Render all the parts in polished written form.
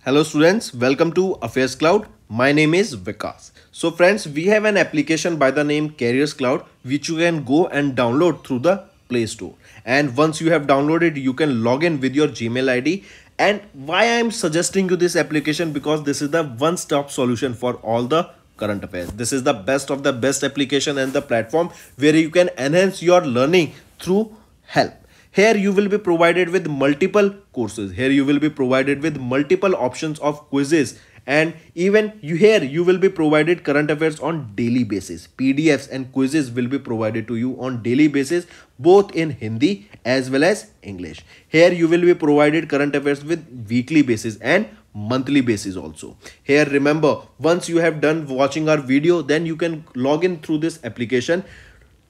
Hello students, welcome to Affairs Cloud. My name is Vikas. So friends, we have an application by the name Careers Cloud which you can go and download through the Play Store. And once you have downloaded, you can log in with your Gmail ID. And why I am suggesting you this application, because this is the one-stop solution for all the current affairs. This is the best of the best application and the platform where you can enhance your learning through help. Here you will be provided with multiple courses. Here you will be provided with multiple options of quizzes, and even you will be provided current affairs on daily basis. PDFs and quizzes will be provided to you on daily basis, both in Hindi as well as English. Here you will be provided current affairs with weekly basis and monthly basis also. Here remember, once you have done watching our video, then you can log in through this application,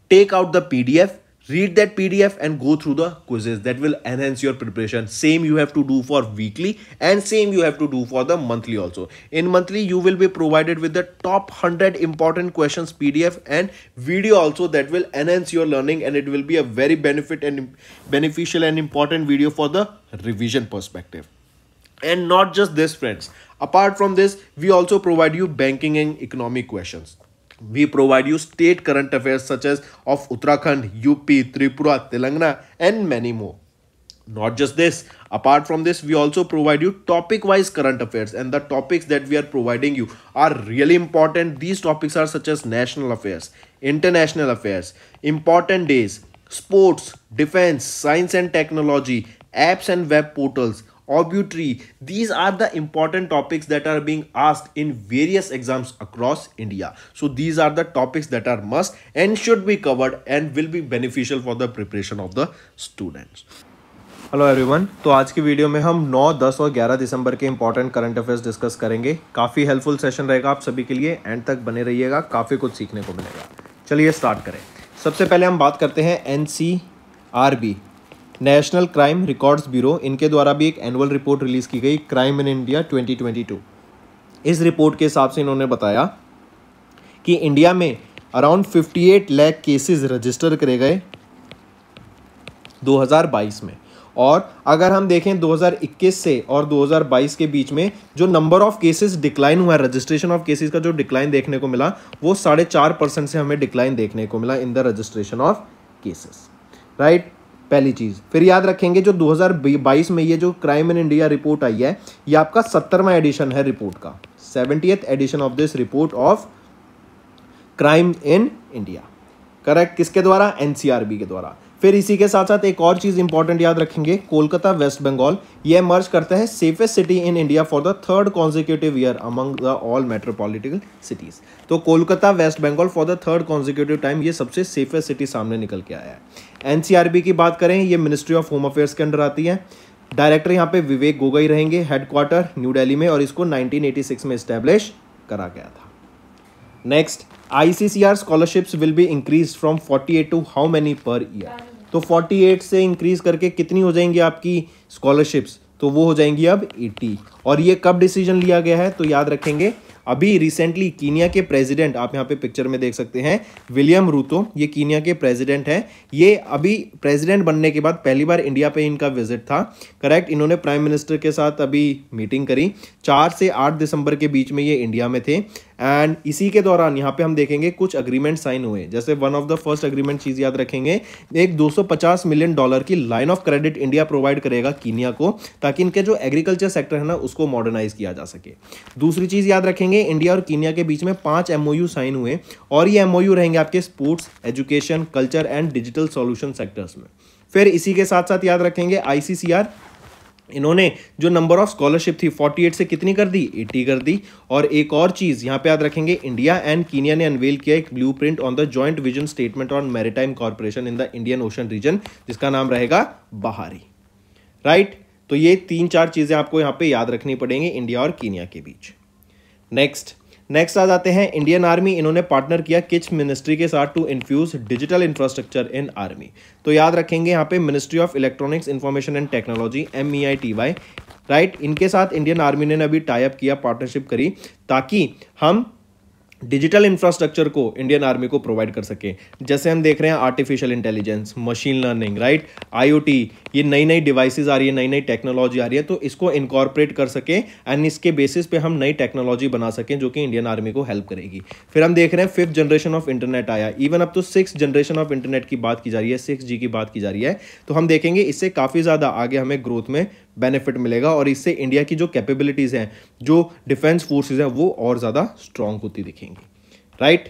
take out the PDF, read that PDF and go through the quizzes. That will enhance your preparation. Same you have to do for weekly and same you have to do for the monthly also. In monthly you will be provided with the top 100 important questions PDF and video also, that will enhance your learning, and it will be a very beneficial and important video for the revision perspective. And not just this friends, apart from this we also provide you banking and economic questions. We provide you state current affairs such as of Uttarakhand, UP, Tripura, Telangana and many more. Not just this, apart from this we also provide you topic wise current affairs, and the topics that we are providing you are really important. These topics are such as national affairs, international affairs, important days, sports, defense, science and technology, apps and web portals, obituary. These are the important topics that are being asked in various exams across India. So these are the topics that are must and should be covered and will be beneficial for the preparation of the students. Hello everyone, तो आज की video में हम 9, 10 और 11 दिसंबर के important current affairs discuss करेंगे। काफ़ी helpful session रहेगा आप सभी के लिए, एंड तक बने रहिएगा, काफ़ी कुछ सीखने को मिलेगा। चलिए स्टार्ट करें। सबसे पहले हम बात करते हैं NCRB, national crime records bureau. इनके द्वारा भी एक एनुअल रिपोर्ट रिलीज़ की गई, क्राइम इन इंडिया 2022। इस रिपोर्ट के हिसाब से इन्होंने बताया कि इंडिया में अराउंड 58 लाख केसेस रजिस्टर करे गए 2022 में, और अगर हम देखें 2021 से और 2022 के बीच में जो नंबर ऑफ केसेस डिक्लाइन हुआ है, रजिस्ट्रेशन ऑफ केसेस का जो डिक्लाइन देखने को मिला वो 4.5% से हमें डिक्लाइन देखने को मिला in the registration of cases, right. पहली चीज़ फिर याद रखेंगे, जो 2022 में ये जो क्राइम इन इंडिया रिपोर्ट आई है, ये आपका 70वां एडिशन है रिपोर्ट का, 70th edition of this report of crime in India. Correct, किसके द्वारा? NCRB के द्वारा। फिर इसी के साथ साथ एक और चीज़ इंपॉर्टेंट याद रखेंगे, कोलकाता वेस्ट बंगाल ये इमर्ज करता है safest city in India for the 3rd consecutive year among the all metropolitan cities. तो Kolkata West Bengal for the 3rd consecutive time ये सबसे सेफेस्ट सिटी सामने निकल के आया है। NCRB की बात करें, ये मिनिस्ट्री ऑफ होम अफेयर्स के अंडर आती है। डायरेक्टर यहाँ पे विवेक गोगोई रहेंगे, हेडक्वार्टर न्यू दिल्ली में, और इसको 1986 में इस्टेब्लिश करा गया था। Next, ICCR scholarships will be increase from 48 to how many per year? तो 48 से इंक्रीज करके कितनी हो जाएंगी आपकी स्कॉलरशिप्स? तो वो हो जाएंगी अब 80। और ये कब डिसीजन लिया गया है? तो याद रखेंगे अभी रिसेंटली कीनिया के प्रेसिडेंट, आप यहाँ पे पिक्चर में देख सकते हैं, विलियम रूतो, ये कीनिया के प्रेसिडेंट हैं। ये अभी प्रेसिडेंट बनने के बाद पहली बार इंडिया पे इनका विजिट था। करेक्ट, इन्होंने प्राइम मिनिस्टर के साथ अभी मीटिंग करी। 4 से 8 दिसंबर के बीच में ये इंडिया में थे, एंड इसी के दौरान यहाँ पे हम देखेंगे कुछ अग्रीमेंट साइन हुए। जैसे one of the first agreement चीज़ याद रखेंगे, एक $250 मिलियन की line of credit India provide करेगा कीनिया को, ताकि इनके जो एग्रीकल्चर सेक्टर है ना उसको मॉडर्नाइज किया जा सके। दूसरी चीज़ याद रखेंगे, इंडिया और कीनिया के बीच में 5 MOU साइन हुए, और ये MOU रहेंगे आपके sports, education, culture and digital solution sectors में। फिर इसी के साथ साथ याद रखेंगे ICCR, इन्होंने जो नंबर ऑफ स्कॉलरशिप थी 48 से कितनी कर दी? 80 कर दी। और एक और चीज़ यहाँ पे याद रखेंगे, इंडिया एंड कीनिया ने अनवेल किया एक blueprint on the joint vision statement on maritime corporation in the Indian Ocean region, जिसका नाम रहेगा बहारी, राइट। तो ये 3-4 चीज़ें आपको यहाँ पे याद रखनी पड़ेंगी इंडिया और कीनिया के बीच। नेक्स्ट आ जाते हैं इंडियन आर्मी। इन्होंने पार्टनर किया किच मिनिस्ट्री के साथ to infuse digital infrastructure in army. तो याद रखेंगे यहाँ पे ministry of electronics information and technology, MEITY, right. इनके साथ इंडियन आर्मी ने अभी टाई अप किया, पार्टनरशिप करी, ताकि हम डिजिटल इंफ्रास्ट्रक्चर को इंडियन आर्मी को प्रोवाइड कर सके। जैसे हम देख रहे हैं artificial intelligence, machine learning, right, IoT, ये नई नई डिवाइसेस आ रही है, नई नई टेक्नोलॉजी आ रही है, तो इसको इनकॉर्पोरेट कर सके एंड इसके बेसिस पे हम नई टेक्नोलॉजी बना सकें जो कि इंडियन आर्मी को हेल्प करेगी। फिर हम देख रहे हैं 5th जनरेशन ऑफ इंटरनेट आया, इवन अब तो 6th जनरेशन ऑफ इंटरनेट की बात की जा रही है, 6G की बात की जा रही है। तो हम देखेंगे इससे काफ़ी ज़्यादा आगे हमें ग्रोथ में बेनिफिट मिलेगा और इससे इंडिया की जो कैपेबिलिटीज़ हैं, जो डिफेंस फोर्सेज हैं, वो और ज़्यादा स्ट्रांग होती दिखेंगी, राइट।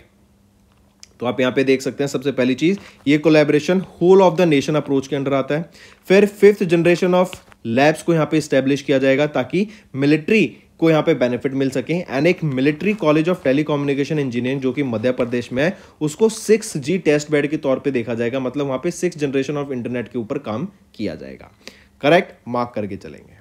तो आप यहां पे देख सकते हैं सबसे पहली चीज, ये collaboration whole of the nation approach के अंडर आता है। फिर 5th जनरेशन ऑफ लैब्स को यहां पे स्टैब्लिश किया जाएगा ताकि मिलिट्री को यहां पे बेनिफिट मिल सके एंड एक military college of telecommunication engineering जो कि मध्य प्रदेश में है, उसको 6G टेस्ट बेड के तौर पे देखा जाएगा, मतलब वहां पे 6th जनरेशन ऑफ इंटरनेट के ऊपर काम किया जाएगा। करेक्ट, मार्क करके चलेंगे।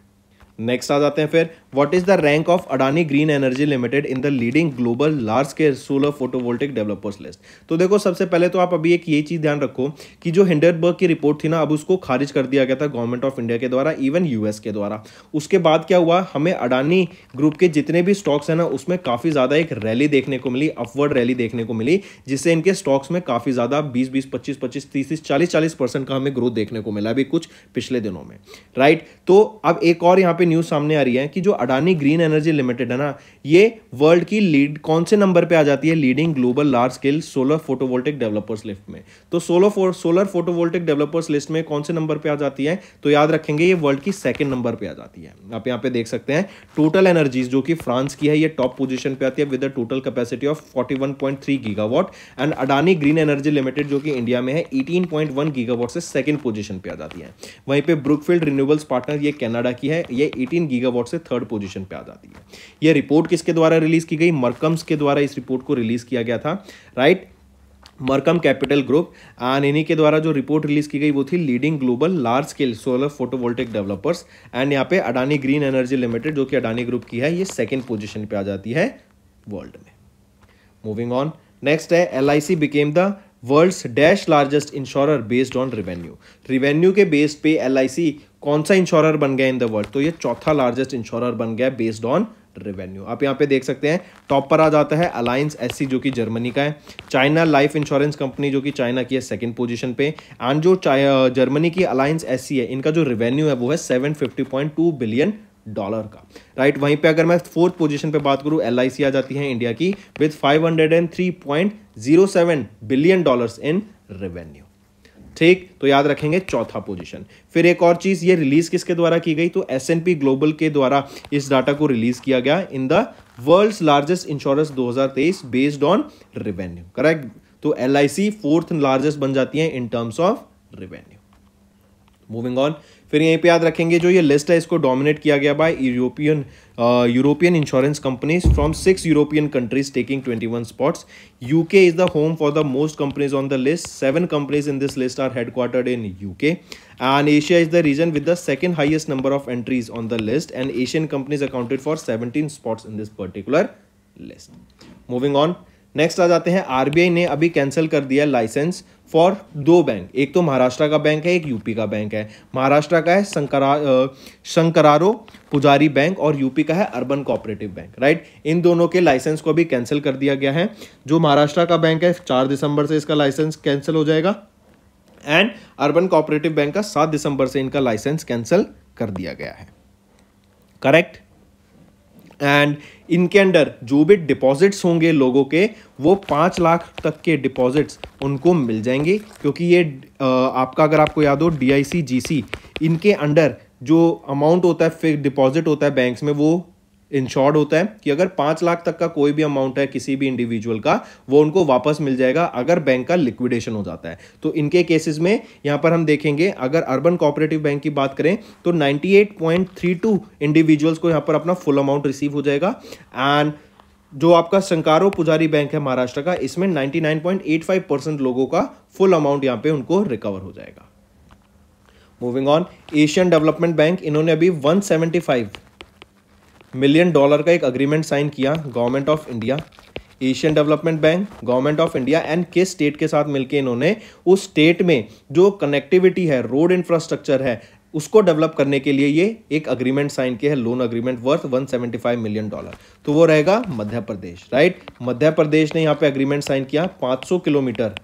नेक्स्ट आ जाते हैं फिर, what is the rank of Adani green energy limited in the leading global large scale solar photovoltaic developers list. तो देखो सबसे पहले तो आप अभी एक ये चीज ध्यान रखो कि जो हिंडनबर्ग की रिपोर्ट थी ना, अब उसको खारिज कर दिया गया था गवर्नमेंट ऑफ इंडिया के द्वारा, इवन यूएस के द्वारा। उसके बाद क्या हुआ, हमें अडानी ग्रुप के जितने भी स्टॉक्स हैं ना, उसमें काफी ज्यादा एक रैली देखने को मिली, अपवर्ड रैली देखने को मिली, जिससे इनके स्टॉक्स में काफी ज्यादा 20-20, 25-25, 30-30, 40-40% का हमें ग्रोथ देखने को मिला अभी कुछ पिछले दिनों में, राइट। तो अब एक और यहाँ पे न्यूज सामने आ रही है कि जो अडानी ग्रीन एनर्जी लिमिटेड है ना, ये वर्ल्ड की लीड कौन से नंबर पे आ जाती है, leading global large scale solar photovoltaic developers list में। तो सोलर फोटोवोल्टिक डेवलपर्स लिस्ट में कौन से नंबर पे आ जाती है, तो याद रखेंगे ये वर्ल्ड की 2nd नंबर पे आ जाती है। आप यहाँ पे देख सकते हैं टोटल एनर्जीज जो कि फ्रांस की है, ये टॉप पोजीशन पे आती है with the total capacity of 41.3 gigawatt and Adani green energy limited जो कि इंडिया में है 18.1 गीगावाट से 2nd पोजीशन पे आ जाती है। वहीं पे ब्रुकफील्ड रिन्यूएबल्स पार्टनर, ये कनाडा की है, ये 18 गीगावाट से 3rd पोजीशन पे आ जाती है। ये रिपोर्ट किसके द्वारा रिलीज की गई, मरकम्स के द्वारा इस रिपोर्ट को रिलीज किया गया था, राइट, मरकम कैपिटल ग्रुप, एंड इन्हीं के द्वारा जो रिपोर्ट रिलीज की गई वो थी leading global large scale solar photovoltaic developers, and यहाँ पे अडानी ग्रीन एनर्जी लिमिटेड जो कि अडानी ग्रुप की है, ये 2nd पोजीशन पे आ जाती है वर्ल्ड में। मूविंग ऑन, नेक्स्ट है LIC became the world's dash largest insurer based on revenue के बेस पे LIC कौन सा इंश्योरर बन गया इन द वर्ल्ड, तो ये 4था लार्जेस्ट इंश्योरर बन गया बेस्ड ऑन रेवेन्यू। आप यहाँ पे देख सकते हैं टॉप पर आ जाता है अलायंस SC जो कि जर्मनी का है, चाइना लाइफ इंश्योरेंस कंपनी जो कि चाइना की है 2nd पोजीशन पे, एंड जो जर्मनी की अलायंस SC है, इनका जो रेवेन्यू है वो है $750.2 बिलियन का, राइट। वहीं पे अगर मैं 4th पोजीशन पे बात करूं, LIC आ जाती है इंडिया की विद $503.07 बिलियन इन रेवेन्यू, ठीक। तो याद रखेंगे 4था पोजीशन। फिर एक और चीज, ये रिलीज किसके द्वारा की गई, तो S&P ग्लोबल के द्वारा इस डाटा को रिलीज किया गया in the world's largest insurance 2023 based on revenue, correct. तो LIC 4th लार्जेस्ट बन जाती है in terms of revenue. Moving on, फिर यहीं पे याद रखेंगे जो ये लिस्ट है इसको डोमिनेट किया गया bye European insurance companies from 6 European countries taking 21 spots. UK is the home for the most companies on the list. 7 companies in this list are headquartered in UK, and Asia is the region with the 2nd highest number of entries on the list, and Asian companies accounted for 17 spots in this particular list. Moving on, next आ जाते हैं, RBI ने अभी cancel कर दिया licence for 2 bank, एक तो महाराष्ट्र का बैंक है, एक यूपी का बैंक है। महाराष्ट्र का है शंकरारो पुजारी बैंक और यूपी का है अर्बन कोऑपरेटिव बैंक, राइट। इन दोनों के लाइसेंस को अभी कैंसिल कर दिया गया है। जो महाराष्ट्र का बैंक है 4 दिसंबर से इसका लाइसेंस कैंसिल हो जाएगा, एंड अर्बन कोऑपरेटिव बैंक का 7 दिसंबर से इनका लाइसेंस कैंसिल कर दिया गया है, करेक्ट। एंड इनके अंडर जो भी डिपॉजिट्स होंगे लोगों के, वो 5 लाख तक के डिपॉजिट्स उनको मिल जाएंगे, क्योंकि ये आपका अगर आपको याद हो DIC GC, इनके अंडर जो अमाउंट होता है फिक्स डिपॉजिट होता है बैंक्स में, वो इंश्योर्ड होता है कि अगर 5 लाख तक का कोई भी अमाउंट है किसी भी इंडिविजुअल का, वो उनको वापस मिल जाएगा अगर बैंक का लिक्विडेशन हो जाता है। तो इनके केसेस में यहां पर हम देखेंगे, अगर अर्बन कोऑपरेटिव बैंक की बात करें तो 98.32 इंडिविजुअल्स को यहां पर अपना फुल अमाउंट रिसीव हो जाएगा, एंड जो आपका शंकारो पुजारी बैंक है महाराष्ट्र का, इसमें 99.85% लोगों का फुल अमाउंट यहां पर उनको रिकवर हो जाएगा। Moving on, Asian development bank, इन्होंने अभी $175 मिलियन का एक अग्रीमेंट साइन किया government of India, Asian development bank, government of India, and किस स्टेट के साथ मिलकर इन्होंने उस स्टेट में जो कनेक्टिविटी है, रोड इंफ्रास्ट्रक्चर है, उसको डेवलप करने के लिए ये एक अग्रीमेंट साइन किया है, लोन अग्रीमेंट वर्थ $175 मिलियन। तो वो रहेगा मध्य प्रदेश, राइट। मध्य प्रदेश ने यहाँ पे अग्रीमेंट साइन किया, 500 किलोमीटर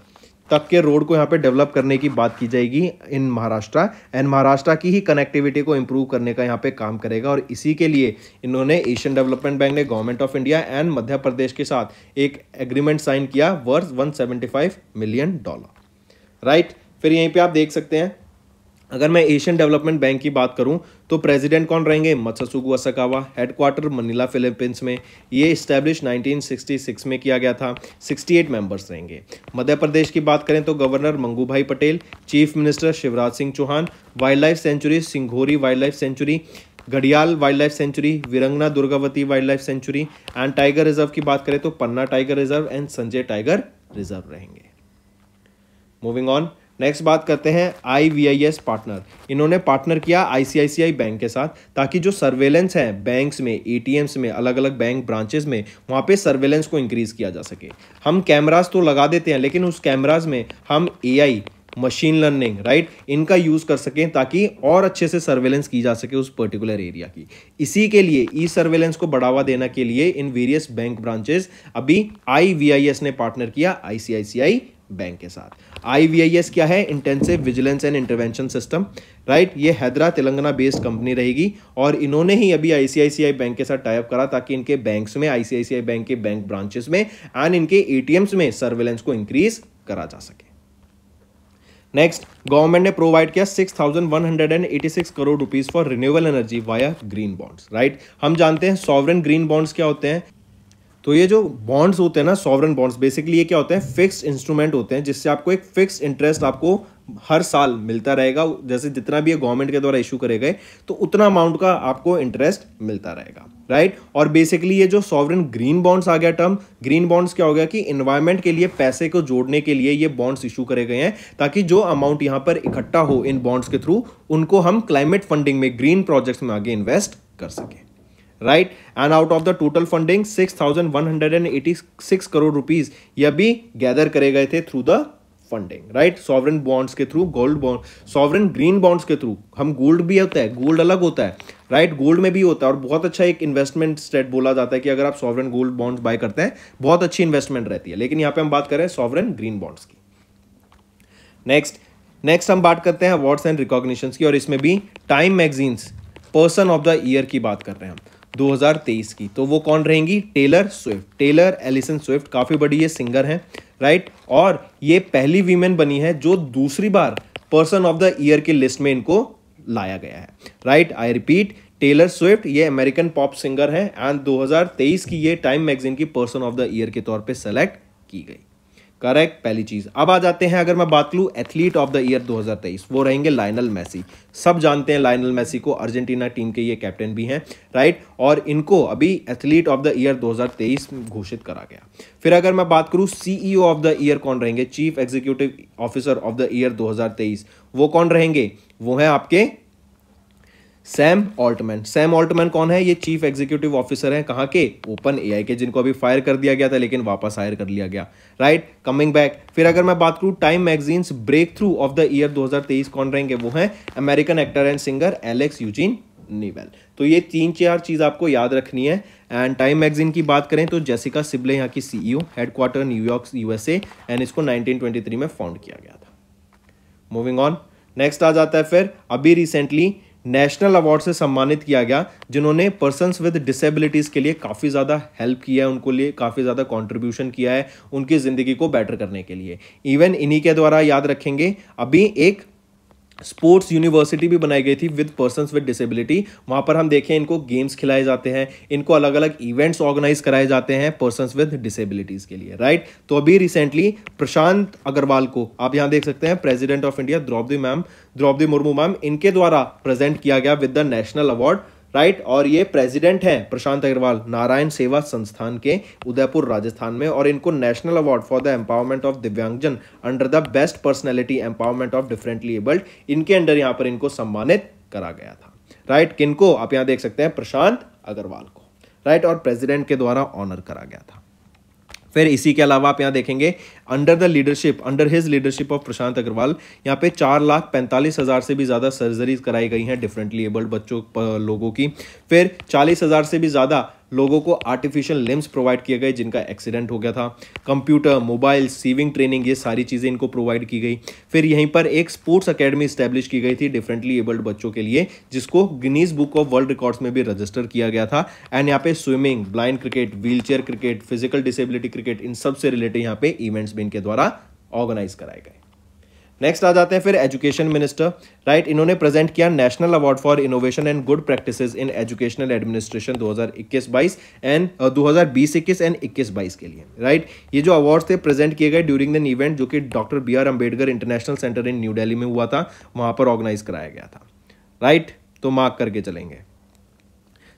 तक के रोड को यहाँ पे डेवलप करने की बात की जाएगी इन महाराष्ट्र, एंड महाराष्ट्र की ही कनेक्टिविटी को इंप्रूव करने का यहाँ पे काम करेगा। और इसी के लिए इन्होंने एशियन डेवलपमेंट बैंक ने government of India and Madhya Pradesh के साथ एक एग्रीमेंट साइन किया वर्थ $175 मिलियन, राइट। फिर यहीं पे आप देख सकते हैं, अगर मैं एशियन डेवलपमेंट बैंक की बात करूं तो प्रेसिडेंट कौन रहेंगे, मत्सुगु असाकावा। हेडक्वार्टर मनीला फिलीपींस में, ये इस्टेब्लिश 1966 में किया गया था। 68 मेंबर्स रहेंगे। मध्य प्रदेश की बात करें तो governor Mangubhai Patel, chief minister Shivraj Singh Chouhan, wildlife sanctuary Singhori wildlife sanctuary, घड़ियाल wildlife sanctuary, Veerangana Durgavati wildlife sanctuary, and tiger reserve की बात करें तो Panna tiger reserve and Sanjay tiger reserve रहेंगे। मूविंग ऑन, नेक्स्ट बात करते हैं IVIS पार्टनर। इन्होंने पार्टनर किया ICICI बैंक के साथ, ताकि जो सर्वेलेंस है बैंक्स में, ATMs में, अलग अलग बैंक ब्रांचेस में, वहाँ पे सर्वेलेंस को इंक्रीज किया जा सके। हम कैमरास तो लगा देते हैं, लेकिन उस कैमरास में हम AI, मशीन लर्निंग, राइट, इनका यूज कर सकें ताकि और अच्छे से सर्वेलेंस की जा सके उस पर्टिकुलर एरिया की। इसी के लिए ई सर्वेलेंस को बढ़ावा देने के लिए इन वेरियस बैंक ब्रांचेस अभी IVIS ने पार्टनर किया ICICI बैंक के साथ। IVIS क्या है, intensive vigilance and intervention system, right. ये हैदराबाद तेलंगाना बेस्ड कंपनी रहेगी और इन्होंने ही अभी ICICI बैंक के साथ टाइप करा ताकि इनके बैंक्स में, ICICI बैंक के बैंक ब्रांचेस में एंड इनके ATMs में सर्वेलेंस को इंक्रीज करा जा सके। नेक्स्ट, गवर्नमेंट ने प्रोवाइड किया 6,186 crore rupees for renewable energy via green bonds, right. हम जानते हैं सॉवरेन ग्रीन बॉन्ड्स क्या होते हैं। तो ये जो बॉन्ड्स होते हैं ना, सॉवरेन बॉन्ड्स, बेसिकली ये क्या होते हैं, फिक्स्ड इंस्ट्रूमेंट होते हैं जिससे आपको एक फिक्स्ड इंटरेस्ट आपको हर साल मिलता रहेगा। जैसे जितना भी ये गवर्नमेंट के द्वारा इशू करे गए तो उतना अमाउंट का आपको इंटरेस्ट मिलता रहेगा, राइट। और बेसिकली ये जो सॉवरेन ग्रीन बॉन्ड्स आ गया टर्म, ग्रीन बॉन्ड्स क्या हो गया कि इन्वायरमेंट के लिए पैसे को जोड़ने के लिए ये बॉन्ड्स इशू करे गए हैं, ताकि जो अमाउंट यहां पर इकट्ठा हो इन बॉन्ड्स के थ्रू, उनको हम क्लाइमेट फंडिंग में, ग्रीन प्रोजेक्ट्स में आगे इन्वेस्ट कर सके, right. And out of the total funding 6,186 crore rupees ये भी गैदर करे गए थे through the funding, right. Sovereign bonds के through, gold bond, sovereign green bonds के थ्रू। हम गोल्ड भी होता है, गोल्ड अलग होता है, राइट, गोल्ड में भी होता है और बहुत अच्छा एक इन्वेस्टमेंट स्टेट बोला जाता है कि अगर आप सॉवरेन गोल्ड बॉन्ड्स बाय करते हैं बहुत अच्छी इन्वेस्टमेंट रहती है। लेकिन यहां पे हम बात कर रहे हैं सॉवरेन ग्रीन बॉन्ड्स की। नेक्स्ट हम बात करते हैं अवार्ड्स एंड रिकॉग्निशंस की, और इसमें भी time magazine's person of the year की बात कर रहे हैं हम 2023 की। तो वो कौन रहेंगी, Taylor Swift, Taylor Allison Swift. काफी बड़ी ये सिंगर हैं, राइट, और ये पहली वीमेन बनी है जो दूसरी बार पर्सन ऑफ द ईयर की लिस्ट में इनको लाया गया है, right. I repeat, Taylor Swift ये अमेरिकन पॉप सिंगर है एंड 2023 की ये टाइम मैगजीन की पर्सन ऑफ द ईयर के तौर पे सेलेक्ट की गई। करेक्ट, पहली चीज। अब आ जाते हैं, अगर मैं बात करूं एथलीट ऑफ द ईयर 2023, वो रहेंगे लायनल मेसी। सब जानते हैं लायनल मेसी को, अर्जेंटीना टीम के ये कैप्टन भी हैं, राइट, और इनको अभी एथलीट ऑफ द ईयर 2023 घोषित करा गया। फिर अगर मैं बात करूं CEO ऑफ द ईयर कौन रहेंगे, chief executive officer of the year 2023, वो कौन रहेंगे, वो है आपके सैम ऑल्टमैन। सैम ऑल्टमैन कौन है, ये चीफ एग्जीक्यूटिव ऑफिसर हैं कहां के, ओपन AI के, जिनको अभी फायर कर दिया गया था लेकिन वापस हायर कर लिया गया, राइट, कमिंग बैक। फिर अगर मैं बात करूं Time magazine's breakthrough of the year 2023 कौन रहेंगे, वो हैं American actor and singer Alex Eugene Neville. तो ये 3-4 चीज आपको याद रखनी है। एंड टाइम मैगजीन की बात करें तो जेसिका सिबले यहाँ की CEO, headquarter New York USA, and इसको 1923 में फाउंड किया गया था। मूविंग ऑन, नेक्स्ट आ जाता है फिर अभी रिसेंटली नेशनल अवार्ड से सम्मानित किया गया जिन्होंने पर्सन्स विद डिसेबिलिटीज के लिए काफ़ी ज़्यादा हेल्प किया है, उनको लिए काफ़ी ज़्यादा कंट्रीब्यूशन किया है उनकी ज़िंदगी को बेटर करने के लिए। इवन इन्हीं के द्वारा याद रखेंगे अभी एक स्पोर्ट्स यूनिवर्सिटी भी बनाई गई थी विद पर्सन्स विद डिसेबिलिटी। वहां पर हम देखें इनको गेम्स खिलाए जाते हैं, इनको अलग अलग इवेंट्स ऑर्गेनाइज कराए जाते हैं पर्सन्स विद डिसेबिलिटीज के लिए, राइट। तो अभी रिसेंटली प्रशांत अग्रवाल को आप यहां देख सकते हैं, president of India Droupadi Murmu ma'am, इनके द्वारा प्रेजेंट किया गया with the national award, right. और ये प्रेसिडेंट हैं प्रशांत अग्रवाल नारायण सेवा संस्थान के उदयपुर राजस्थान में, और इनको national award for the empowerment of Divyangjan under the best personality empowerment of differently abled, इनके अंडर यहां पर इनको सम्मानित करा गया था, राइट। किनको, आप यहां देख सकते हैं प्रशांत अग्रवाल को, राइट, और प्रेसिडेंट के द्वारा ऑनर करा गया था। फिर इसी के अलावा आप यहाँ देखेंगे अंडर हिज लीडरशिप ऑफ प्रशांत अग्रवाल यहाँ पे 4,45,000 से भी ज़्यादा सर्जरीज कराई गई हैं डिफरेंटली एबल्ड बच्चों लोगों की। फिर 40,000 से भी ज़्यादा लोगों को आर्टिफिशियल लिम्स प्रोवाइड किए गए जिनका एक्सीडेंट हो गया था। कंप्यूटर, मोबाइल, सीविंग ट्रेनिंग, ये सारी चीज़ें इनको प्रोवाइड की गई। फिर यहीं पर एक स्पोर्ट्स अकेडमी स्टैब्लिश की गई थी डिफरेंटली एबल्ड बच्चों के लिए, जिसको Guinness book of world records में भी रजिस्टर किया गया था। एंड यहाँ पे swimming, blind cricket, wheelchair cricket, physical disability cricket, इन सब से रिलेटेड यहाँ पे इवेंट्स भी इनके द्वारा ऑर्गेनाइज कराए गए। नेक्स्ट आ जाते हैं फिर एजुकेशन मिनिस्टर, राइट। इन्होंने प्रेजेंट किया national award for innovation and good practices in educational administration 2021-22 and 2020-21 and 21-22 के लिए, राइट। ये जो अवार्ड्स थे प्रेजेंट किए गए ड्यूरिंग द इवेंट जो कि doctor BR Ambedkar international centre in New Delhi में हुआ था, वहां पर ऑर्गेनाइज कराया गया था, राइट। तो मार्क करके चलेंगे।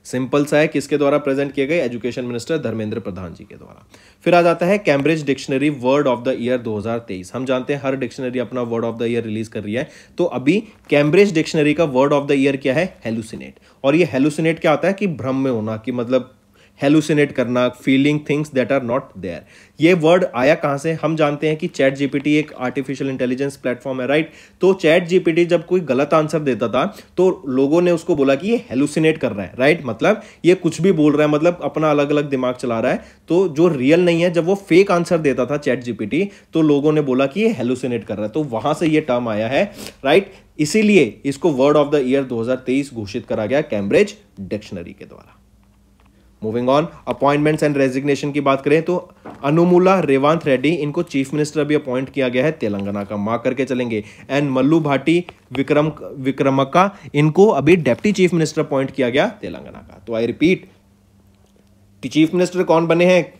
सिंपल सा है, किसके द्वारा प्रेजेंट किए गए? एजुकेशन मिनिस्टर धर्मेंद्र प्रधान जी के द्वारा। फिर आ जाता है Cambridge dictionary word of the year 2023। हम जानते हैं हर डिक्शनरी अपना word of the year release कर रही है, तो अभी कैम्ब्रिज डिक्शनरी का वर्ड ऑफ द ईयर क्या है? हेलुसिनेट। और ये हेलुसिनेट क्या होता है कि भ्रम में होना, कि मतलब हेलुसिनेट करना, feeling things that are not there. ये वर्ड आया कहां से? हम जानते हैं कि चैट जीपीटी एक आर्टिफिशियल इंटेलिजेंस प्लेटफॉर्म है, राइट। तो चैट जीपीटी जब कोई गलत आंसर देता था तो लोगों ने उसको बोला कि ये हेलुसिनेट कर रहा है, राइट। मतलब ये कुछ भी बोल रहा है, मतलब अपना अलग अलग दिमाग चला रहा है, तो जो रियल नहीं है। जब वो फेक आंसर देता था चैट जीपीटी तो लोगों ने बोला कि ये हेलुसिनेट कर रहा है, तो वहां से ये टर्म आया है, राइट। इसीलिए इसको वर्ड ऑफ द ईयर 2023 घोषित करा गया कैम्ब्रिज डिक्शनरी के द्वारा। Moving on, appointments and resignation की बात करें तो अनुमुला रेवांत रेड्डी, इनको चीफ मिनिस्टर अभी अपॉइंट किया गया है तेलंगाना का, मार्क करके चलेंगे। एंड मल्लू भाटी विक्रमका, इनको अभी डेप्टी चीफ मिनिस्टर अपॉइंट किया गया तेलंगाना का। तो आई रिपीट, चीफ मिनिस्टर कौन बने हैं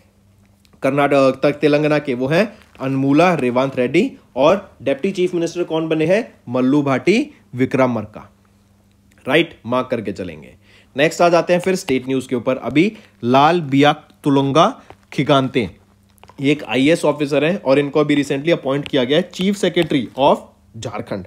कर्नाटक तक तेलंगाना के? वो हैं अनुमुला रेवांत रेड्डी। और डेप्टी चीफ मिनिस्टर कौन बने हैं? मल्लू भाटी विक्रमका, राइट। मार्क करके चलेंगे। नेक्स्ट आ जाते हैं फिर स्टेट न्यूज के ऊपर। अभी लाल बियाक्तुलंगा खिगांते, ये एक IAS ऑफिसर हैं और इनको अभी रिसेंटली अपॉइंट किया गया है chief secretary of Jharkhand.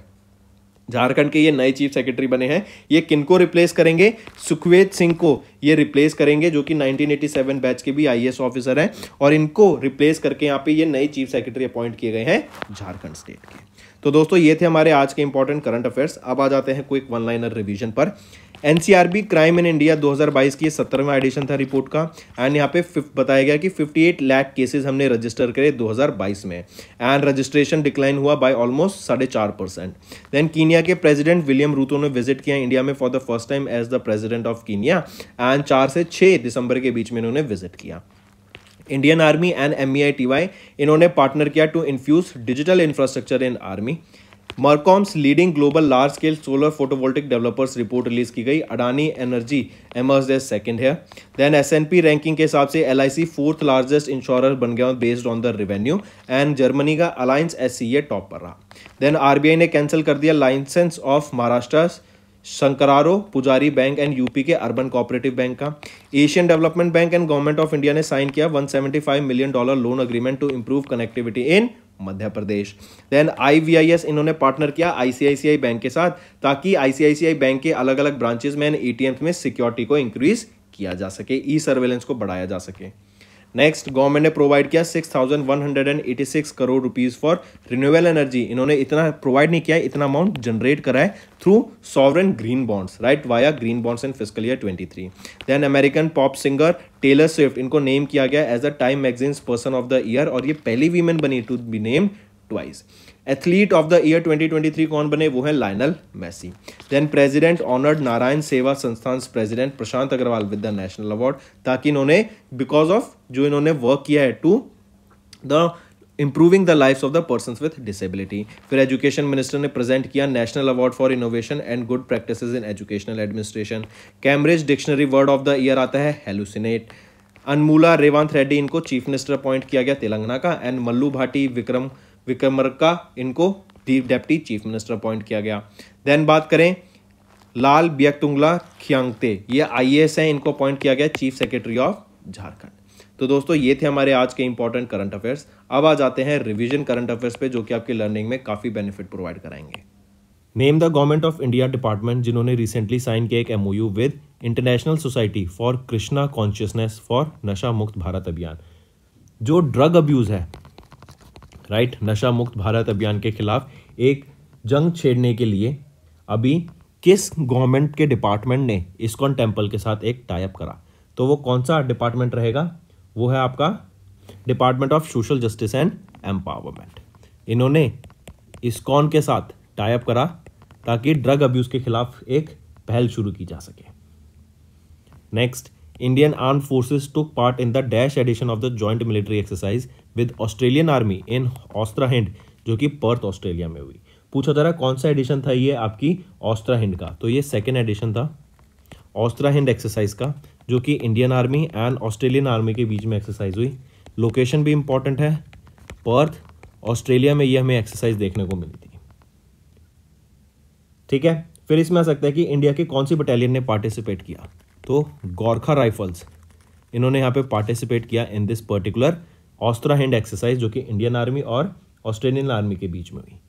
Jharkhand के ये नए चीफ सेक्रेटरी बने हैं। ये किनको रिप्लेस करेंगे? सुखवेद सिंह को ये रिप्लेस करेंगे, जो कि 1987 बैच के भी IAS ऑफिसर हैं, और इनको रिप्लेस करके यहाँ पे ये नए चीफ सेक्रेटरी अपॉइंट किए गए हैं झारखंड स्टेट के। तो दोस्तों ये थे हमारे आज के इंपॉर्टेंट करंट अफेयर्स। अब आ जाते हैं क्विक वन लाइनर रिवीजन पर। NCRB क्राइम इन इंडिया 2022 की 17वां एडिशन था रिपोर्ट का। एंड यहाँ पे बताया गया कि 58 लाख केसेस हमने रजिस्टर करे 2022 में, एंड रजिस्ट्रेशन डिक्लाइन हुआ बाय ऑलमोस्ट 4.5%। देन कीनिया के प्रेसिडेंट विलियम रूतो ने विजिट किया इंडिया में for the first time as the president of Kenya, and 4 से 6 दिसंबर के बीच में इन्होंने विजिट किया। इंडियन आर्मी एंड MEITY, इन्होंने पार्टनर किया to infuse digital infrastructure in army. Mercom's leading global large scale solar photovoltaic developers report release की गई। Adani Energy emerge as second है। देन S&P रैंकिंग के हिसाब से LIC 4th लार्जेस्ट इंश्योरर बन गया based on the revenue, and Germany का Allianz SCA top पर रहा। देन RBI ने कैंसिल कर दिया licence of Maharashtra Shankarrao Pujari bank and UP के अर्बन कोऑपरेटिव बैंक का। Asian development bank and government of India ने साइन किया $175 million loan agreement to improve connectivity in Madhya Pradesh. Then IVIS, इन्होंने पार्टनर किया ICICI बैंक के साथ, ताकि ICICI बैंक के अलग अलग ब्रांचेस में ATMs में सिक्योरिटी को इंक्रीज किया जा सके, ई सर्वेलेंस को बढ़ाया जा सके। नेक्स्ट, गवर्नमेंट ने प्रोवाइड किया 6,186 crore rupees for renewable energy. इन्होंने इतना प्रोवाइड नहीं किया, इतना अमाउंट जनरेट करा है through sovereign green bonds, right, via green bonds in fiscal year 23। Then American pop singer Taylor Swift, इनको नेम किया गया as a Time magazine's person of the year, और ये पहली वीमेन बनी to be named twice. Athlete of the year 2023 कौन बने? वो है Lionel Messi. Then president honoured Narayan Seva Sansthan president Prashant Agarwal with the national award, ताकि इन्होंने बिकॉज ऑफ जो इन्होंने वर्क किया है to the improving the lifes of the persons with disability. फिर एजुकेशन मिनिस्टर ने प्रेजेंट किया national award for innovation and good practices in educational administration. Cambridge dictionary word of the year आता है hallucinate. Anumula रेवांत Reddy, इनको chief minister appoint किया गया तेलंगाना का, and Mallu Bhati विक्रमका, इनको डेप्टी चीफ मिनिस्टर अपॉइंट किया गया। देन बात करें लाल बियाक्तुंगला खियांगते, ये IAS हैं, इनको अपॉइंट किया गया चीफ सेक्रेटरी ऑफ झारखंड। तो दोस्तों ये थे हमारे आज के इंपॉर्टेंट करंट अफेयर्स। अब आ जाते हैं रिवीजन करंट अफेयर्स पे, जो कि आपकी लर्निंग में काफी बेनिफिट प्रोवाइड कराएंगे। Name the government of India department जिन्होंने रिसेंटली साइन किया एक MOU with international society for Krishna consciousness for नशा मुक्त भारत अभियान। जो ड्रग अब्यूज़ है, राइट, नशा मुक्त भारत अभियान के खिलाफ एक जंग छेड़ने के लिए अभी किस गवर्नमेंट के डिपार्टमेंट ने इस्कॉन टेम्पल के साथ एक टाई अप करा? तो वो कौन सा डिपार्टमेंट रहेगा? वो है आपका department of social justice and empowerment. इन्होंने इस्कॉन के साथ टाई अप करा ताकि ड्रग अब्यूज के खिलाफ एक पहल शुरू की जा सके। Next, Indian armed forces took part in the dash edition of the joint military exercise with Australian army in AustraHind, जो कि पर्थ ऑस्ट्रेलिया में हुई। पूछा जा रहा है कौन सा एडिशन था ये आपकी ऑस्ट्राहिंड का, तो ये सेकेंड एडिशन था ऑस्ट्राहिंड एक्सरसाइज का, जो कि Indian army and Australian army के बीच में एक्सरसाइज हुई। लोकेशन भी इंपॉर्टेंट है, पर्थ ऑस्ट्रेलिया में ये हमें एक्सरसाइज देखने को मिली थी। ठीक है, फिर इसमें आ सकता है कि इंडिया की कौन सी बटालियन ने पार्टिसिपेट किया? तो गोरखा राइफल्स, इन्होंने यहाँ पे पार्टिसिपेट किया in this particular AustraHind exercise, जो कि इंडियन आर्मी और ऑस्ट्रेलियन आर्मी के बीच में हुई।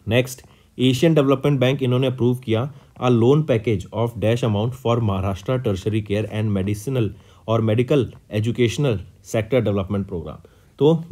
नेक्स्ट, एशियन डेवलपमेंट बैंक, इन्होंने अप्रूव किया a loan package of dash amount for Maharashtra tertiary care and medicinal और medical educational sector development programme. तो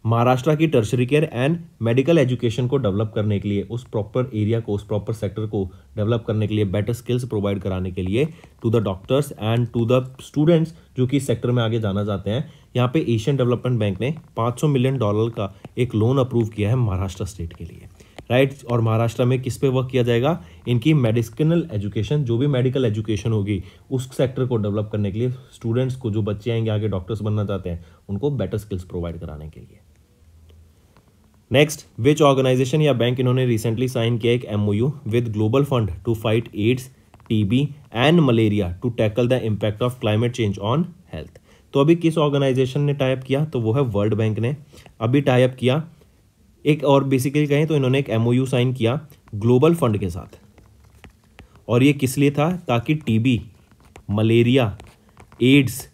महाराष्ट्र की tertiary care and medical education को डेवलप करने के लिए, उस प्रॉपर एरिया को, उस प्रॉपर सेक्टर को डेवलप करने के लिए, बेटर स्किल्स प्रोवाइड कराने के लिए to the doctors and to the students जो कि सेक्टर में आगे जाना चाहते हैं, यहाँ पे एशियन डेवलपमेंट बैंक ने $500 मिलियन का एक लोन अप्रूव किया है महाराष्ट्र स्टेट के लिए, राइट। और महाराष्ट्र में किस पे वर्क किया जाएगा? इनकी मेडिसिनल एजुकेशन, जो भी मेडिकल एजुकेशन होगी उस सेक्टर को डेवलप करने के लिए, स्टूडेंट्स को, जो बच्चे आएंगे आगे डॉक्टर्स बनना चाहते हैं, उनको बेटर स्किल्स प्रोवाइड कराने के लिए। नेक्स्ट, विच ऑर्गेनाइजेशन या बैंक, इन्होंने रिसेंटली साइन किया एक MOU with global fund to fight AIDS, TB and malaria to tackle the impact of climate change on health. तो अभी किस ऑर्गेनाइजेशन ने टाई अप किया? तो वो है वर्ल्ड बैंक ने अभी टाई अप किया एक, और बेसिकली कहें तो इन्होंने एक MOU साइन किया ग्लोबल फंड के साथ। और ये किस लिए था? ताकि TB, मलेरिया, एड्स,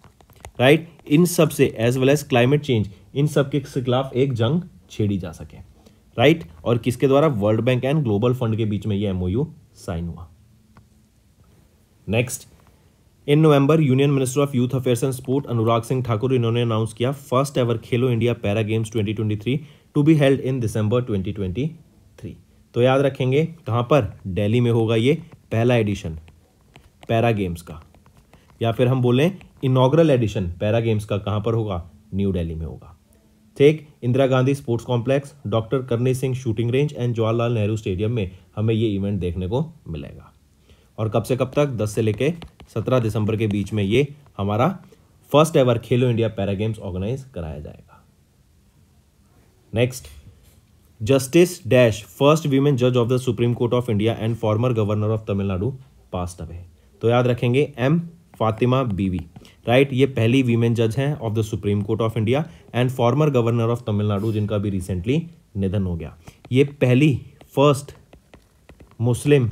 राइट, इन सब से as well as climate change, इन सब के खिलाफ एक जंग छेड़ी जा सके, राइट। और किसके द्वारा? World bank and global fund के बीच में ये MOU साइन हुआ। Next, in November union minister of youth affairs and sport Anurag Singh Thakur, इन्होंने अनाउंस किया first ever Khelo India para games 2023 to be held in December 2023। तो याद रखेंगे कहां पर? दिल्ली में होगा ये पहला एडिशन पैरा गेम्स का, या फिर हम बोलें इनॉग्रल एडिशन पैरा गेम्स का कहां पर होगा? न्यू दिल्ली में होगा। ठीक, Indira Gandhi sports complex, doctor Karni Singh shooting range and Jawaharlal Nehru stadium में हमें ये इवेंट देखने को मिलेगा। और कब से कब तक? 10 से लेके 17 दिसंबर के बीच में ये हमारा first ever Khelo India para games organize कराया जाएगा। Next, justice dash first women जज of the supreme court of India and former governor of Tamil Nadu passed away. तो याद रखेंगे M फातिमा बीवी, राइट, ये पहली वीमेन जज हैं of the supreme court of India and former governor of Tamil Nadu, जिनका भी रिसेंटली निधन हो गया। ये पहली फर्स्ट मुस्लिम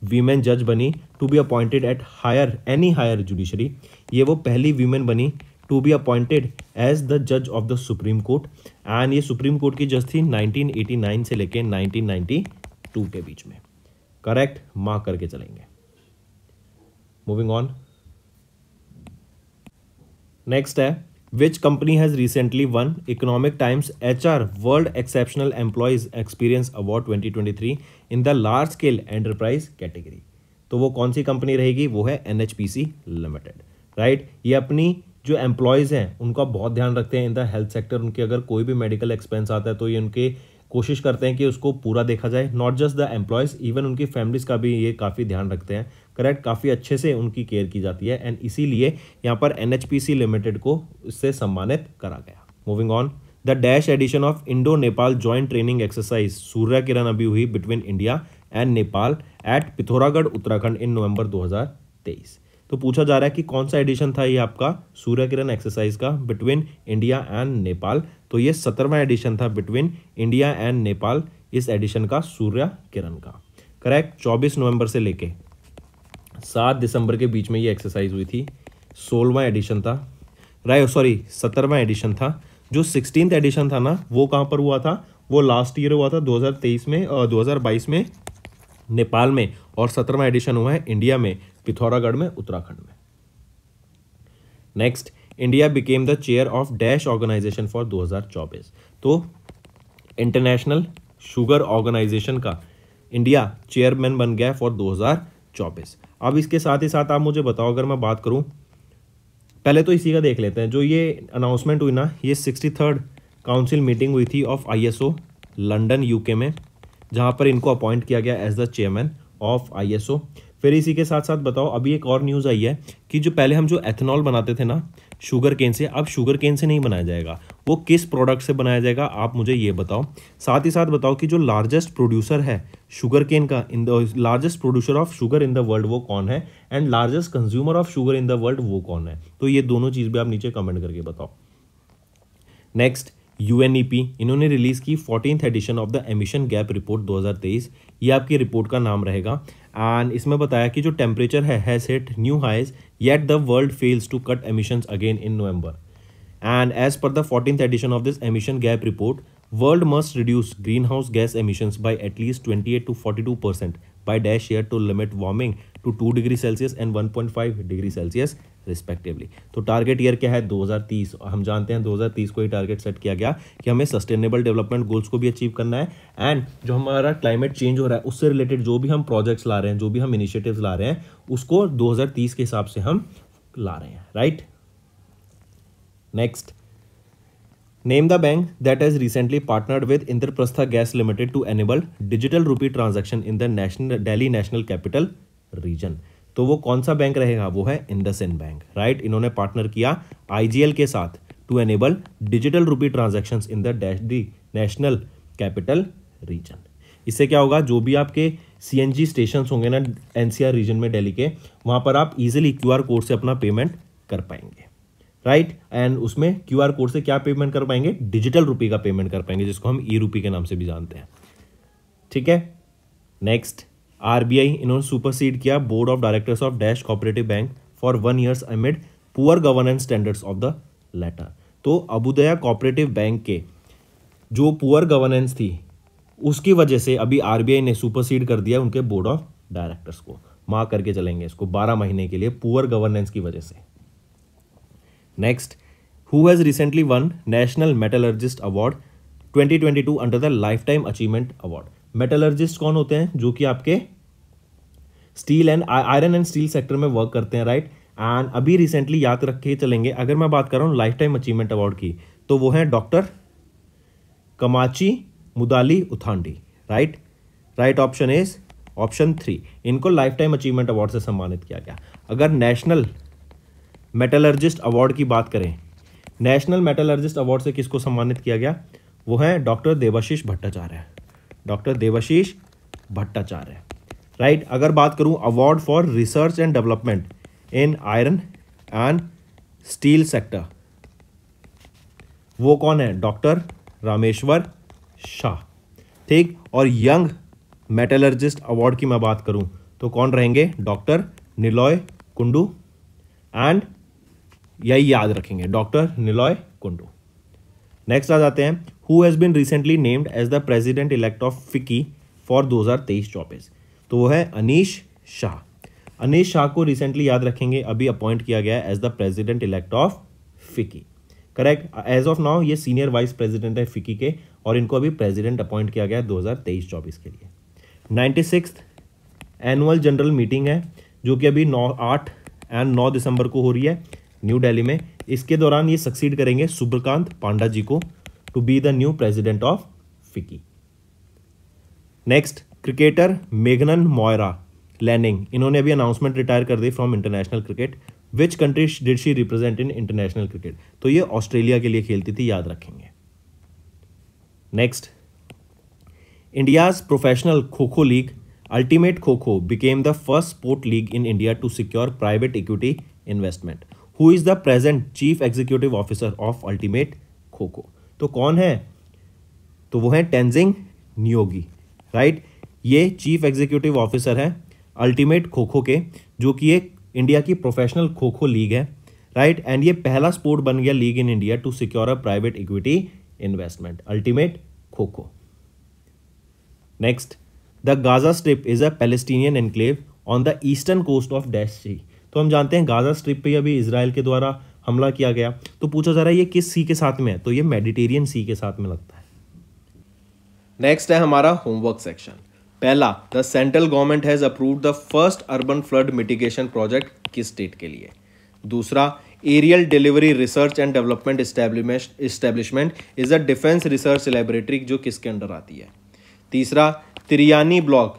वीमेन जज बनी to be appointed at any higher judiciary. ये वो पहली वीमेन बनी to be appointed as the जज of the supreme court, and ये सुप्रीम कोर्ट की जज थी 1989 से लेके 1992 के बीच में। करेक्ट, मार्क करके चलेंगे। मूविंग ऑन, नेक्स्ट है which company has recently one economic times HR world exceptional employees experience award 2023 in the large scale enterprise category. तो वो कौन सी कंपनी रहेगी? वो है NHPC लिमिटेड, राइट। ये अपनी जो एम्प्लॉयज़ हैं उनका बहुत ध्यान रखते हैं इन द हेल्थ सेक्टर। उनके अगर कोई भी मेडिकल एक्सपेंस आता है तो ये उनके कोशिश करते हैं कि उसको पूरा देखा जाए। Not just the employees, even उनकी फैमिलीज़ का भी ये काफ़ी ध्यान रखते हैं, करेक्ट। काफ़ी अच्छे से उनकी केयर की जाती है, एंड इसीलिए यहाँ पर NHPC लिमिटेड को इससे सम्मानित करा गया। Moving on, the dash edition of Indo Nepal joint training exercise Surya Kiran अभी हुई between India and Nepal at Pithoragarh Uttarakhand in November 2023। तो पूछा जा रहा है कि कौन सा एडिशन था ये आपका सूर्य किरण एक्सरसाइज का बिटवीन इंडिया एंड नेपाल। तो ये 17वां एडिशन था बिटवीन इंडिया एंड नेपाल, इस एडिशन का सूर्य किरण का, करेक्ट। 24 नवंबर से लेके 7 दिसंबर के बीच में ये एक्सरसाइज हुई थी। 16वां एडिशन था, राइट, सॉरी 17वां एडिशन था। जो 16th एडिशन था ना, वो कहाँ पर हुआ था? वो लास्ट ईयर हुआ था 2023 में, 2022 में नेपाल में, और 17वां एडिशन हुआ है इंडिया में, पिथौरागढ़ में, उत्तराखंड में। Next, India became the chair of dash organisation for 2024। तो इंटरनेशनल शुगर ऑर्गेनाइजेशन का इंडिया चेयरमैन बन गया फॉर 2024। अब इसके साथ ही साथ आप मुझे बताओ, अगर मैं बात करूं, पहले तो इसी का देख लेते हैं। जो ये अनाउंसमेंट हुई ना, ये 63rd काउंसिल मीटिंग हुई थी ऑफ ISO लंदन UK में, जहां पर इनको अपॉइंट किया गया as the chairman of ISO। फिर इसी के साथ साथ बताओ, अभी एक और न्यूज़ आई है कि जो पहले हम जो एथेनॉल बनाते थे ना शुगर केन से, अब शुगर केन से नहीं बनाया जाएगा। वो किस प्रोडक्ट से बनाया जाएगा आप मुझे ये बताओ। साथ ही साथ बताओ कि जो लार्जेस्ट प्रोड्यूसर है शुगर केन का, in the largest producer of sugar in the world वो कौन है, and largest consumer of sugar in the world वो कौन है। तो ये दोनों चीज़ भी आप नीचे कमेंट करके बताओ। नेक्स्ट, UNEP इन्होंने रिलीज की 14th edition of the emission gap report 2023। ये आपकी रिपोर्ट का नाम रहेगा। एंड इसमें बताया कि जो टेम्परेचर है has hit new highs yet the world fails to cut emissions again in November. And as per the 14th edition of this emission gap report, world must reduce greenhouse gas emissions by at least 28 to 42% by dash year to limit warming to 2 degree Celsius and 1.5 degree Celsius respectively. तो target year क्या है 2030। हम जानते हैं 2030 को ही target set किया गया कि हमें सस्टेनेबल डेवलपमेंट गोल्स को भी अचीव करना है, एंड जो हमारा क्लाइमेट चेंज हो रहा है उससे रिलेटेड जो भी हम प्रोजेक्ट्स ला रहे हैं, जो भी हम इनिशिएटिव्स ला रहे हैं, उसको 2030 के हिसाब से हम ला रहे हैं, right. Next, name the bank that has recently partnered with Indraprastha gas limited to enable digital rupee transaction in the Delhi national capital region. तो वो कौन सा बैंक रहेगा, वो है इंडसइंड बैंक, राइट। इन्होंने पार्टनर किया IGL के साथ to enable digital rupee transactions in the national capital region. इससे क्या होगा, जो भी आपके CNG स्टेशन होंगे ना NCR रीजन में दिल्ली के, वहां पर आप इजीली QR कोड से अपना पेमेंट कर पाएंगे, राइट। एंड उसमें QR कोड से क्या पेमेंट कर पाएंगे, डिजिटल रूपी का पेमेंट कर पाएंगे, जिसको हम E-रूपी के नाम से भी जानते हैं, ठीक है। नेक्स्ट, RBI इन्होंने सुपरसीड किया board of directors of dash cooperative bank for 1 years amid poor governance standards of the latter. तो अबुदया कोऑपरेटिव बैंक के जो पुअर गवर्नेंस थी उसकी वजह से अभी RBI ने सुपरसीड कर दिया उनके बोर्ड ऑफ डायरेक्टर्स को। मार्क करके चलेंगे इसको 12 महीने के लिए, पुअर गवर्नेंस की वजह से। Next, who has recently one national metallurgist award 2022 under the life time achievement award. Metallurgist कौन होते हैं, जो कि आपके steel and iron and steel sector में वर्क करते हैं, राइट। एंड अभी रिसेंटली याद रखे चलेंगे, अगर मैं बात कर रहा हूँ लाइफ टाइम अचीवमेंट अवार्ड की, तो वो है doctor Kamachi Mudali Uthandi, right. Right option is option 3। इनको लाइफ टाइम अचीवमेंट अवार्ड से सम्मानित किया गया। अगर नेशनल मेटलर्जिस्ट अवार्ड की बात करें, नेशनल मेटलर्जिस्ट अवार्ड से किसको सम्मानित किया गया, वो है doctor Debashish Bhattacharya, doctor Debashish Bhattacharya, right. अगर बात करूं award for research and development in iron and steel sector, वो कौन है, डॉक्टर रामेश्वर शाह, ठीक। और यंग मेटलर्जिस्ट अवार्ड की मैं बात करूं तो कौन रहेंगे, डॉक्टर निलॉय कुंडू, एंड यही याद रखेंगे, डॉक्टर निलॉय कुंडू। नेक्स्ट आ जाते हैं, who has been recently named as the president elect of FICCI for 2023-24। तो वो है अनीश शाह। अनीश शाह को रिसेंटली याद रखेंगे, अभी अपॉइंट किया गया है as the president elect of FICCI, correct. As of now ये सीनियर वाइस प्रेसिडेंट है फिकी के, और इनको अभी प्रेसिडेंट अपॉइंट किया गया है 2023-24 के लिए। 96th एनुअल जनरल मीटिंग है, जो कि अभी 8 एंड 9 दिसंबर को हो रही है न्यू दिल्ली में। इसके दौरान ये सक्सीड करेंगे सुब्रकांत पांडा जी को to be the new president of FICCI. Next, cricketer मेघनन मोयरा लैनिंग, इन्होंने अभी अनाउंसमेंट रिटायर कर दी from international cricket. Which country did she represent in international cricket, तो ये ऑस्ट्रेलिया के लिए खेलती थी, याद रखेंगे। Next, India's professional kho kho league ultimate kho kho became the first sport league in India to secure private equity investment. Who is the present chief executive officer of ultimate kho kho, तो कौन है, तो वो है टेंजिंग नियोगी, राइट। ये चीफ एग्जीक्यूटिव ऑफिसर है अल्टीमेट खो खो के, जो कि एक इंडिया की प्रोफेशनल खो खो लीग है, राइट। एंड ये पहला स्पोर्ट बन गया league in India to secure a private equity investment, ultimate kho kho. Next, the Gaza strip is a Palestinian enclave on the eastern coast of dash sea. तो हम जानते हैं गाजा स्ट्रिप पे अभी इजराइल के द्वारा हमला किया गया। तो पूछा जा रहा है ये किस सी के साथ में है, तो ये मेडिटेरियन सी के साथ में लगता है। नेक्स्ट है हमारा होमवर्क सेक्शन। पहला, the central government has approved the first urban flood mitigation project किस स्टेट के लिए। दूसरा, aerial delivery research and development establishment is a defence research laboratory जो किसके अंडर आती है। तीसरा, तिरियानी ब्लॉक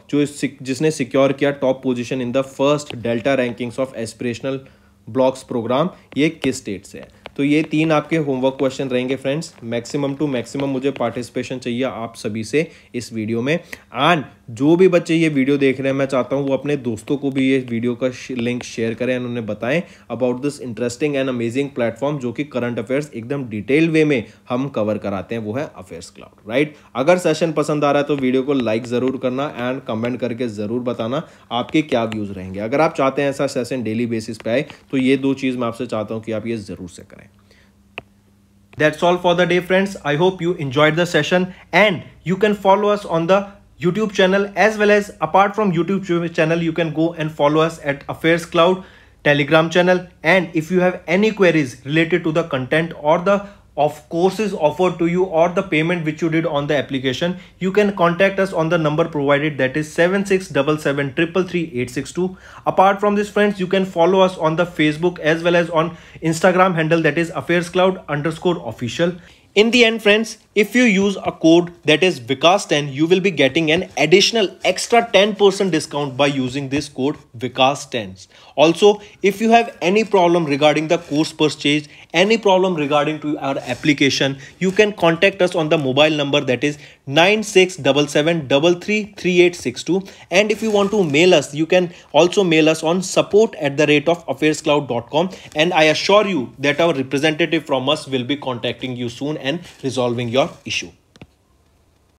जिसने सिक्योर किया top position in the first delta rankings of aspirational blocks programme, ये किस स्टेट से है। तो ये 3 आपके होमवर्क क्वेश्चन रहेंगे फ्रेंड्स। मैक्सिमम टू मैक्सिमम मुझे पार्टिसिपेशन चाहिए आप सभी से इस वीडियो में। एंड जो भी बच्चे ये वीडियो देख रहे हैं, मैं चाहता हूँ वो अपने दोस्तों को भी ये वीडियो का लिंक शेयर करें एंड उन्हें बताएं about this interesting and amazing platform जो कि करंट अफेयर्स एकदम डिटेल वे में हम कवर कराते हैं, वो है अफेयर्स क्लाउड, राइट। अगर सेशन पसंद आ रहा है तो वीडियो को लाइक जरूर करना एंड कमेंट करके जरूर बताना आपके क्या व्यूज रहेंगे। अगर आप चाहते हैं ऐसा सेशन डेली बेसिस पे आए तो ये 2 चीज मैं आपसे चाहता हूं कि आप ये जरूर से करें। That's all for the day, friends. I hope you enjoyed the session and you can follow us on the YouTube channel, as well as apart from YouTube channel, you can go and follow us at Affairs Cloud Telegram channel. And if you have any queries related to the content or the of courses offered to you or the payment which you did on the application, you can contact us on the number provided, that is 7677333862. Apart from this, friends, you can follow us on the Facebook as well as on Instagram handle, that is affairscloud_official. In the end, friends, if you use a code that is Vikas10, you will be getting an additional extra 10% discount by using this code Vikas10. Also, if you have any problem regarding the course purchase, any problem regarding to our application, you can contact us on the mobile number, that is 9677333862. And if you want to mail us, you can also mail us on support@affairscloud.com, and I assure you that our representative from us will be contacting you soon and resolving your issue.